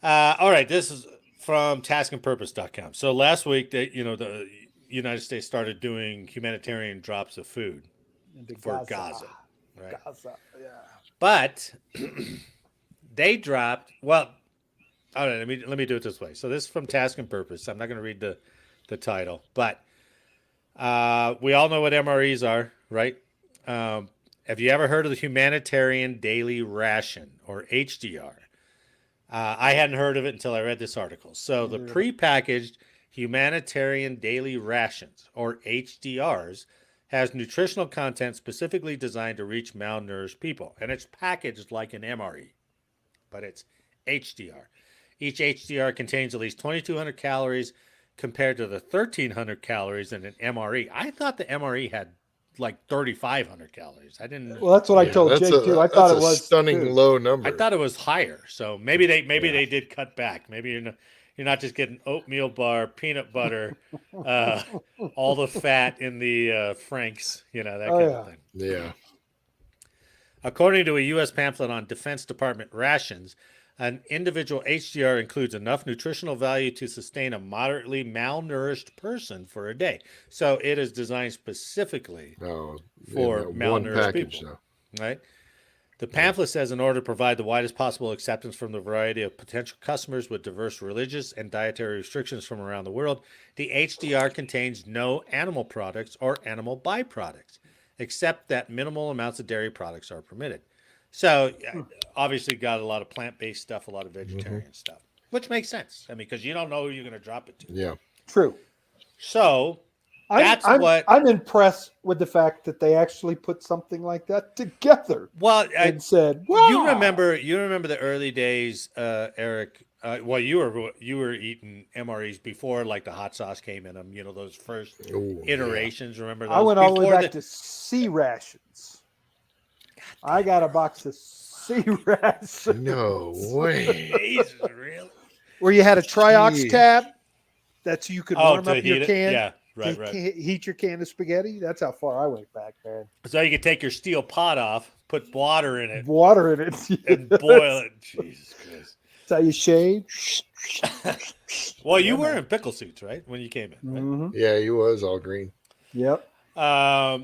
All right, this is from taskandpurpose.com. So last week, the United States started doing humanitarian drops of food Into for Gaza. Gaza, right? Gaza. Yeah. But they dropped. Well, all right. Let me do it this way. So this is from Task and Purpose. I'm not going to read the title, but we all know what MREs are, right? Um, have you ever heard of the Humanitarian Daily Ration, or HDR? I hadn't heard of it until I read this article. So the Neither. prepackaged Humanitarian Daily Rations, or HDRs, has nutritional content specifically designed to reach malnourished people, and it's packaged like an MRE, but it's HDR. Each HDR contains at least 2,200 calories compared to the 1,300 calories in an MRE. I thought the MRE had like 3,500 calories. I didn't. Well, that's what I Yeah, told Jake too. I thought that's it a was stunning too. low I number. thought it was higher. So maybe Yeah. they did cut back. Maybe you're not just getting oatmeal bar, peanut butter, all the fat in the Franks, that Oh kind of yeah. thing. Yeah. According to a U.S. pamphlet on Defense Department rations, an individual HDR includes enough nutritional value to sustain a moderately malnourished person for a day. So it is designed specifically Oh, in for that one malnourished package, people, though. right? The Yeah. pamphlet says in order to provide the widest possible acceptance from the variety of potential customers with diverse religious and dietary restrictions from around the world, the HDR contains no animal products or animal byproducts, except that minimal amounts of dairy products are permitted. So, obviously, got a lot of plant based stuff, a lot of Hmm. vegetarian stuff, which makes sense. I mean, because you don't know who you're going to drop it to. Yeah. True. So, I'm that's I'm what. I'm impressed with the fact that they actually put something like that together Well, and said, "Wow." you remember the early days, Eric. Well, you were eating MREs before like the hot sauce came in them. Those first Oh, yeah. iterations. Remember I those went all the way before back to sea rations. I got a box of sea rations No way. Jesus, really? where you had a triox Jeez. tab. That's you could Oh, warm to up your heat it? can. Yeah, right, right. Heat your can of spaghetti. That's how far I went back, man. So you could take your steel pot off, put water in it, Water in it. and boil it. Jesus Christ. That's how you shave. Well, Yeah, you were man. in pickle suits, right? When you came in, right? Mm-hmm. Yeah, he was all green. Yep. But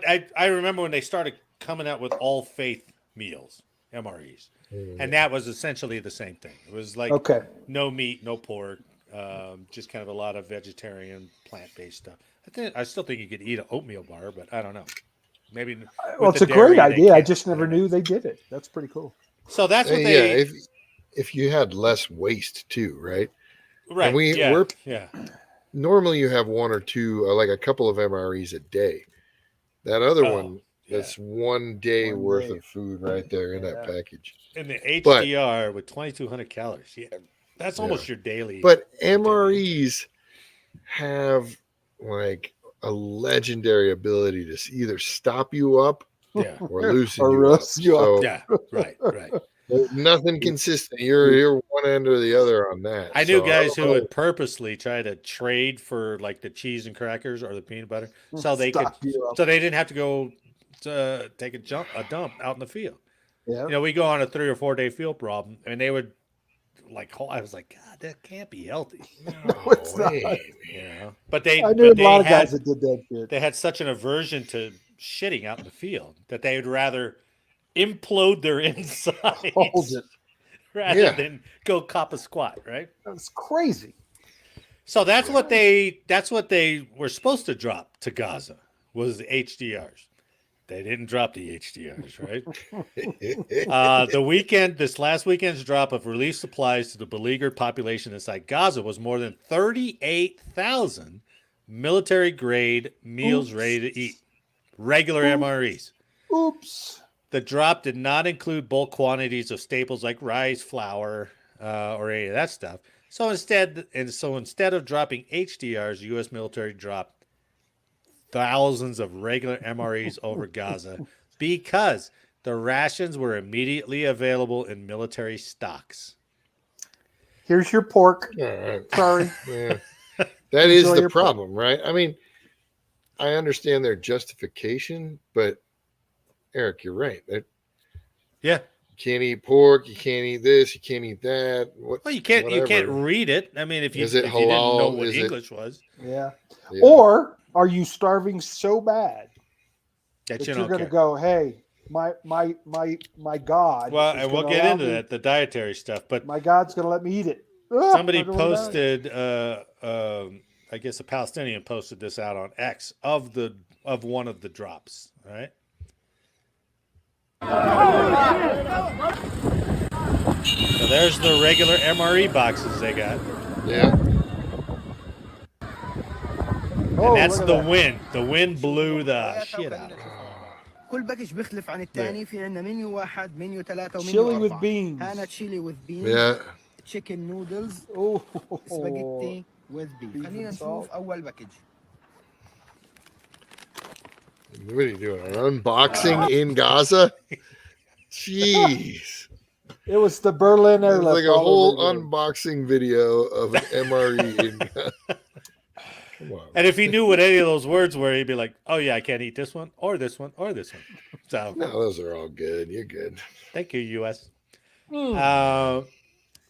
I remember when they started coming out with all faith meals, MREs, and that was essentially the same thing. It was like Okay. no meat, no pork, just kind of a lot of vegetarian, plant-based stuff. I still think you could eat an oatmeal bar, but I don't know. Maybe Well, with it's the a great dairy, they idea. I can't. just never don't know. knew they did it. That's pretty cool. So that's what Yeah, they. if you had less waste too, right? Right. And Yeah. we're Yeah. normally you have one or two, like a couple of MREs a day. That other Oh, one, yeah. that's one day One worth day. of food right there in that Yeah. package. And the But HDR with 2,200 calories. Yeah. That's yeah, almost your daily. but your daily intake. MREs have like a legendary ability to either stop you up Yeah. or loosen Or you up. roast you up. So Yeah. Right. Right. there's nothing consistent. You're one end or the other on that. I knew So I guys don't who know. would purposely try to trade for like the cheese and crackers or the peanut butter, so they could, Stop you up. so they didn't have to go to take a dump out in the field. Yeah. We go on a 3 or 4 day field problem, and they would like. I was like, God, that can't be healthy. No, it's not. But I knew a lot of guys that did that shit. they had such an aversion to shitting out in the field that they would rather implode their insides Hold it. rather Yeah. than go cop a squat, right? That's crazy. So that's what they were supposed to drop to Gaza was the HDRs. They didn't drop the HDRs, right? This last weekend's drop of relief supplies to the beleaguered population inside Gaza was more than 38,000 military grade meals Oops. ready to eat, regular Oops. MREs. Oops. The drop did not include bulk quantities of staples like rice, flour, or any of that stuff. So instead of dropping HDRs, the U.S. military dropped thousands of regular MREs over Gaza because the rations were immediately available in military stocks. Here's your pork. All right. Sorry. Yeah. That is Enjoy the your problem, right? I mean, I understand their justification, but Eric, you're right. Yeah. can't eat pork, you can't eat this, you can't eat that. What? Well, you can't whatever. read it. I mean, if you Is it if you didn't know halal? what Is it- English was, Yeah. Yeah. Or are you starving so bad that that you you're don't going to care. go, hey, my God. Well, is and we'll gonna get allow into me- that, the dietary stuff. But My God's going to let me eat it. Ugh, somebody I don't wanna die. posted, I guess a Palestinian posted this out on X of one of the drops. All right. So there's the regular MRE boxes they got, Yeah. Oh, and that's look at the that. wind. The wind blew the shit out of it. كل باكج بيختلف عن الثاني. في عندنا منيو واحد، منيو ثلاثة، ومنيو Chili with أربعة. beans. هنا تشيلي with beans. Yeah. chicken noodles. Oh, spaghetti with beef. Beef خلينا and نشوف salt. أول باكج. What are you doing? An unboxing in Gaza? Jeez. it was the Berlin It's airlift. like a all whole over again. unboxing video of an MRE in Gaza. Come on. And if he knew what any of those words were, he'd be like, "Oh yeah, I can't eat this one, or this one, or this one." So No, those are all good. You're good. thank you, U.S. Mm.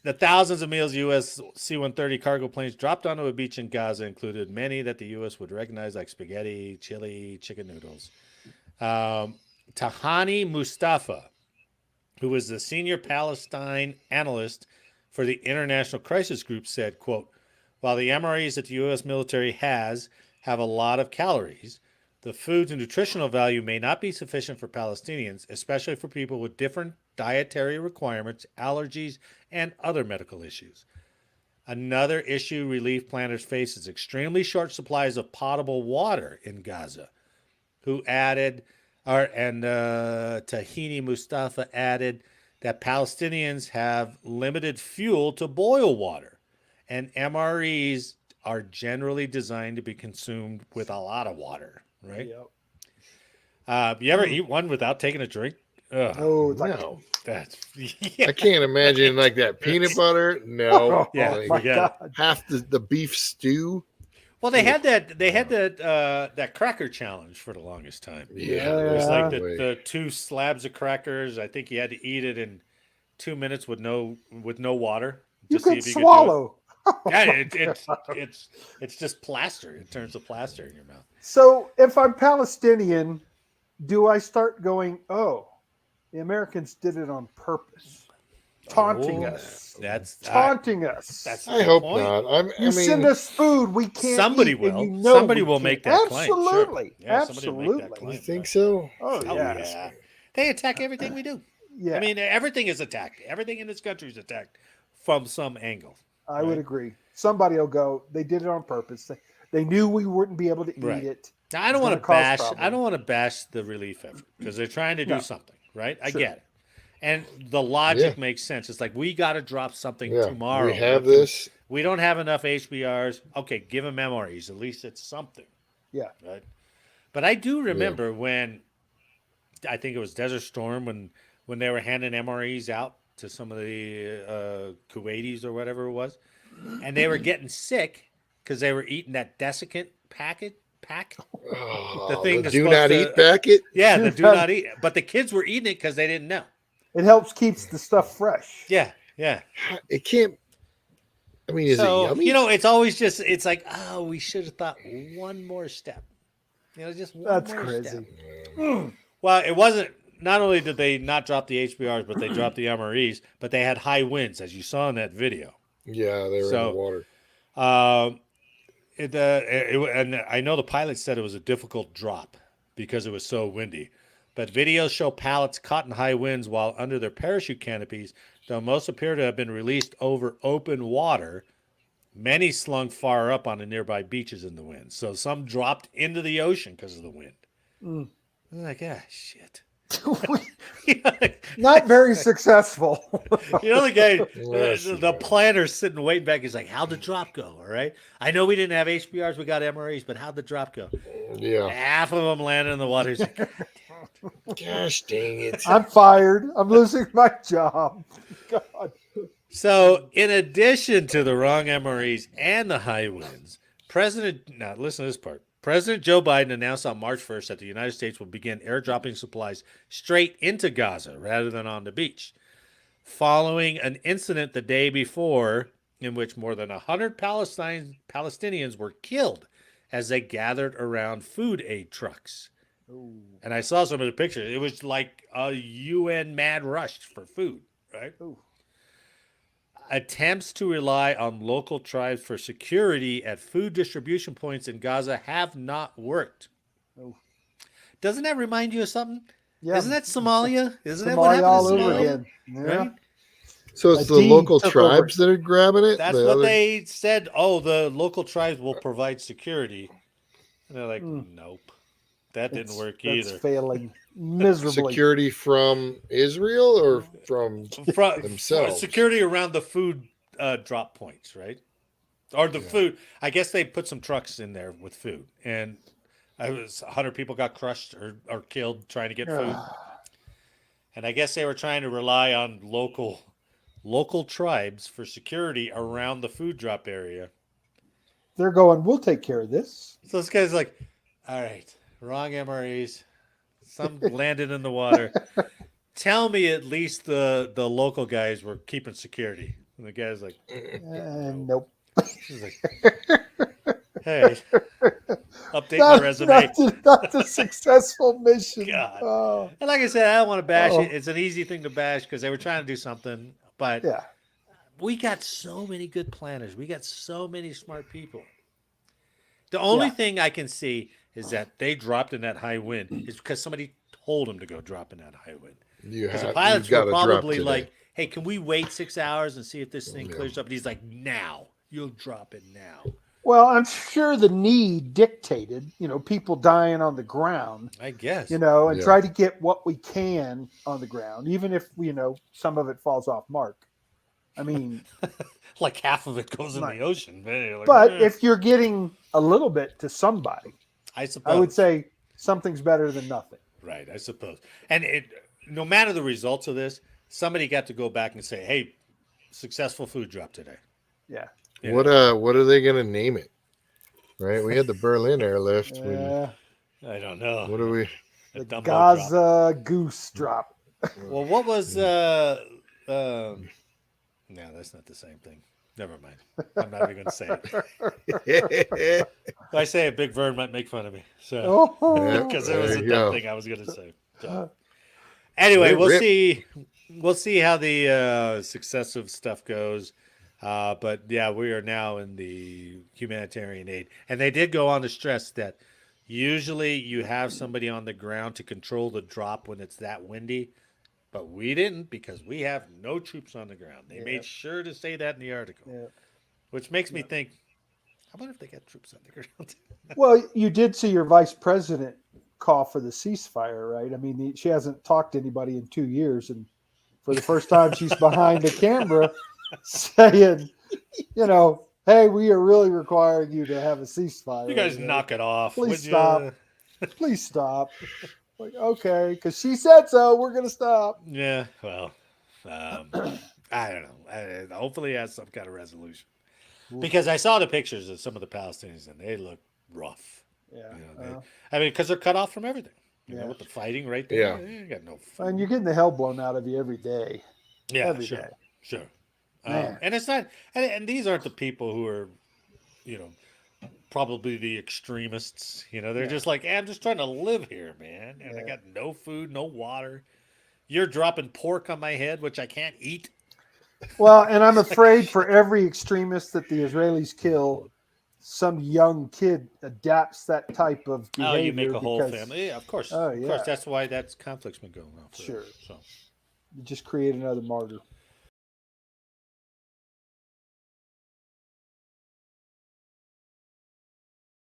The thousands of meals U.S. C-130 cargo planes dropped onto a beach in Gaza included many that the U.S. would recognize, like spaghetti, chili, chicken noodles. Tahani Mustafa, who was the senior Palestine analyst for the International Crisis Group, said, quote, "While the MREs that the U.S. military have a lot of calories, the food's nutritional value may not be sufficient for Palestinians, especially for people with different dietary requirements, allergies, and other medical issues. Another issue relief planners face is extremely short supplies of potable water in Gaza." Tahini Mustafa added that Palestinians have limited fuel to boil water, and MREs are generally designed to be consumed with a lot of water, right? Yep. You ever eat one without taking a drink? Ugh, Oh, it's like, No. that's I can't imagine like that peanut butter. No. Yeah, Like, my forget it. God. half the beef stew. Well, they had that cracker challenge for the longest time. Yeah. It was Yeah. like no way. the two slabs of crackers. I think you had to eat it in 2 minutes with no water. You to see could if you swallow. Could do it. Yeah, it's just plaster. It turns to plaster in your mouth. So if I'm Palestinian, do I start going, oh, the Americans did it on purpose, taunting Oh, us, That's taunting us. that's a I good hope point. not. You I send mean, us food we can't Somebody eat, will. and you know Somebody we will can't. make that claim, sure. Absolutely. Yeah, somebody will make that Absolutely. claim. you think so? Oh, Oh yeah. yeah. They attack everything we do. Yeah, I mean, everything is attacked. Everything in this country is attacked from some angle. I would right. agree. Somebody will go, they did it on purpose. They knew we wouldn't be able to Right. eat it. Now, I don't It's want to gonna cause bash. problems. I don't want to bash the relief effort because they're trying to do No. something, right? I Sure. get it, and the logic Yeah. makes sense. It's like we got to drop something Yeah. tomorrow. We have What can we- this. We don't have enough HBRs. Okay, give them MREs. At least it's something. Yeah. Right. But I do remember when I think it was Desert Storm when they were handing MREs out to some of the Kuwaitis or whatever it was, and they were getting sick because they were eating that desiccant pack. Oh, The thing the that's do supposed not to- eat packet. Yeah, the Dude, do that- not eat. But the kids were eating it because they didn't know. It helps keeps the stuff fresh. Yeah, yeah. It can't. I mean, is it So yummy? you know, it's always just it's like, oh, we should have thought one more step. You know, just one That's more crazy. step. Well, it wasn't. Not only did they not drop the HBRs, but they dropped the MREs. But they had high winds, as you saw in that video. Yeah, they were in So- the water. And I know the pilot said it was a difficult drop because it was so windy. But videos show pilots caught in high winds while under their parachute canopies, though most appear to have been released over open water. Many slung far up on the nearby beaches in the wind. So some dropped into the ocean because of the wind. Mm. I'm like, ah, shit. You know, Not very successful. the guy, Yes, the planner's sitting waiting back. He's like, how'd the drop go? All right. I know we didn't have HBRs, we got MREs, but how'd the drop go? Yeah. Half of them landed in the water. He's like, Gosh dang it. I'm fired. I'm losing my job. God. so, in addition to the wrong MREs and the high winds, now listen to this part. President Joe Biden announced on March 1st that the United States will begin airdropping supplies straight into Gaza rather than on the beach, following an incident the day before in which more than 100 Palestinians were killed as they gathered around food aid trucks. Ooh. And I saw some of the pictures. It was like a UN mad rush for food, right? Ooh. Attempts to rely on local tribes for security at food distribution points in Gaza have not worked. Oh. Doesn't that remind you of something? Yeah. Isn't that Somalia? Isn't that what Somalia happened all to over Somalia? again. Yeah. Right? So it's the Hadid local took tribes that are grabbing it. That's The what other- they said. Oh, the local tribes will provide security. And they're like, nope. That didn't work That's either. failing miserably. security from Israel or from From themselves. security around the food drop points, right? Or the food. I guess they put some trucks in there with food, and 100 people got crushed or killed trying to get food. And I guess they were trying to rely on local tribes for security around the food drop area. They're going, we'll take care of this. So this guy's like, all right, wrong MREs. Some landed in the water. Tell me at least the local guys were keeping security. And the guy's like, Nope. he's like, hey, update my resume. Not the successful mission. God. Oh, And like I said, I don't want to bash Uh-oh. it. It's an easy thing to bash because they were trying to do something. But yeah. we got so many good planners. We got so many smart people. The only Yeah. thing I can see is that they dropped in that high wind is because somebody told them to go drop in that high wind. You Because the have, pilots you were gotta drop probably today. like, hey, can we wait 6 hours and see if this thing Yeah. clears up? And he's like, now. You'll drop it now. Well, I'm sure the need dictated, people dying on the ground, I guess. and Yeah. try to get what we can on the ground, even if, some of it falls off mark. I mean, Like half of it goes in Right. the ocean. Man. You're like, but "Eh." if you're getting a little bit to somebody, I suppose. I would say something's better than nothing. Right, I suppose. And no matter the results of this, somebody got to go back and say, hey, successful food drop today. Yeah. You What know? what are they gonna name it? Right, we had the Berlin airlift. I don't know. What are we? A The Dumbo drop. Gaza goose drop. Well, what was no, that's not the same thing. Never mind. I'm not even going to say it. If I say it, Big Vern might make fun of me. So Oh, because there was There a you dumb go. thing I was going to say. So, anyway, we'll Rip. see. We'll see how the successive stuff goes. But yeah, we are now in the humanitarian aid, and they did go on to stress that usually you have somebody on the ground to control the drop when it's that windy. But we didn't because we have no troops on the ground. They made sure to say that in the article, Yeah. which makes me think, I wonder if they got troops on the ground. Well, you did see your vice president call for the ceasefire, right? I mean, she hasn't talked to anybody in 2 years, and for the first time, she's behind the camera saying, hey, we are really requiring you to have a ceasefire. You guys right? knock it off. Please would ya? stop. Please stop. Like, okay, because she said so. We're going to stop. Yeah, well, I don't know. Hopefully it has some kind of resolution. Because I saw the pictures of some of the Palestinians, and they look rough. Yeah. I mean, because they're cut off from everything. Yeah. With the fighting right there. Yeah. You got no food. And you're getting the hell blown out of you every day. Yeah, every sure. day. Sure. Man. And it's not, and these aren't the people who are, probably the extremists. They're just like, I'm just trying to live here, man. And I got no food, no water. You're dropping pork on my head, which I can't eat. Well, and I'm afraid for every extremist that the Israelis kill, some young kid adapts that type of behavior. Oh, you make a whole because family. Yeah, of course. Oh, Of yeah. course. That's why that conflict's been going on. Sure. So. You just create another martyr.